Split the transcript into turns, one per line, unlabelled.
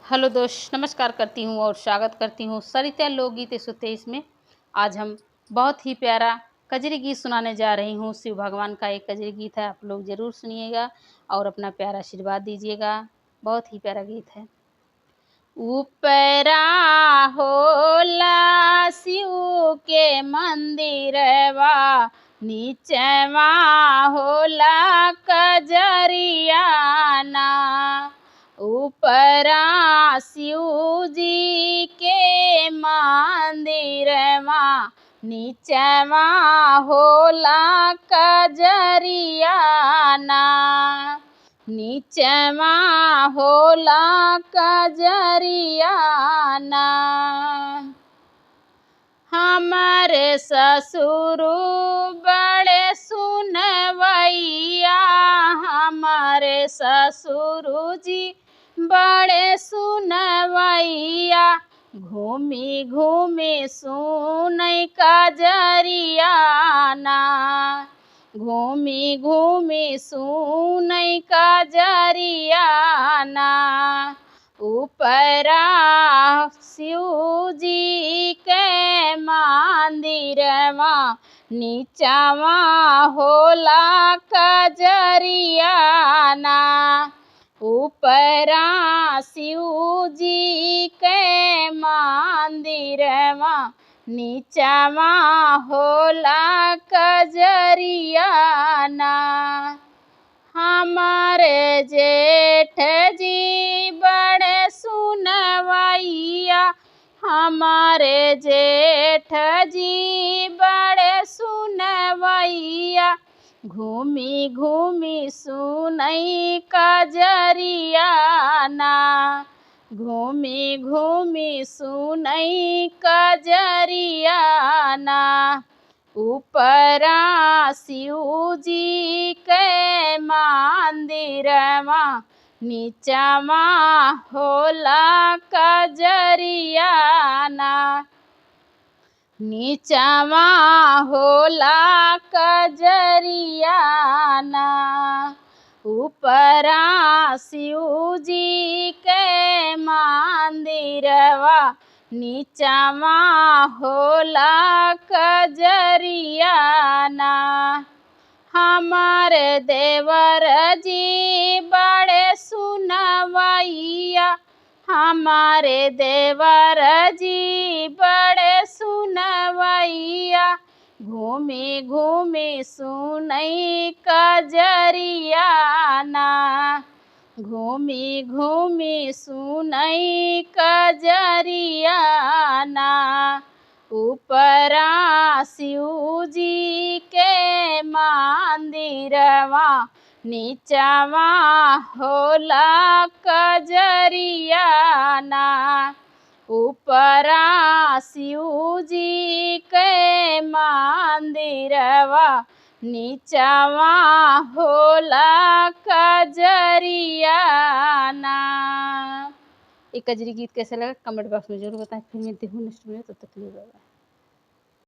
Hello दोस्त, नमस्कार करती हूँ और स्वागत करती हूँ सरिता लोकगीत 123 में। आज हम बहुत ही प्यारा कजरी गीत सुनाने जा रही हूँ। शिव भगवान का एक कजरी गीत है, आप लोग ज़रूर सुनिएगा और अपना प्यारा आशीर्वाद दीजिएगा। बहुत ही प्यारा गीत है। ऊपरा होला शिव के मंदिरवा, नीचवा होला कजरिया ना। ऊपरा शिव जी के मंदिरवा, नीचवा होला कजरिया ना। नीचवा होला कजरिया ना। हमारे ससुर बड़े सुनवैया, हमारे ससुर जी बड़े सुनवैया। घूमी घूमी सुनै कजरिया ना। घूमी घूमी सुनै कजरिया ना। ऊपरा शिव जी के मंदिरवा, नीचवा होला कजरिया ना। ऊपरा शिव जी के मंदिरवा, नीचवा होला कजरिया ना। हमारे जेठ जी बड़े सुनवैया, हमारे जेठ जी बड़े सुनवैया। घूमी घूमी सुनै कजरिया ना। घूमी घूमी सुनै कजरिया ना। ऊपरा शिव जी के मंदिरवा, नीचवा होला कजरिया ना। नीचवा होला कजरिया ना। ऊपरा शिव जी के मंदिरवा, नीचवा होला कजरिया ना। हमारे देवर जी बड़े सुनवैया, हमारे देवर जी बड़े सुनवैया। घूमी घूमी सुनै कजरिया ना। घूमी घूमी सुनै कजरिया ना। ऊपरा शिव जी के मंदिरवा, नीचवा होला कजरिया ना। ऊपरा शिव जी के मंदिरवा, नीचवा होला कजरिया ना। ये कजरी गीत कैसा लगा कमेंट बॉक्स में जरूर बताएं। फिर मिलती हूँ नेक्स्ट वीडियो, तब तक के लिए बाय बाय।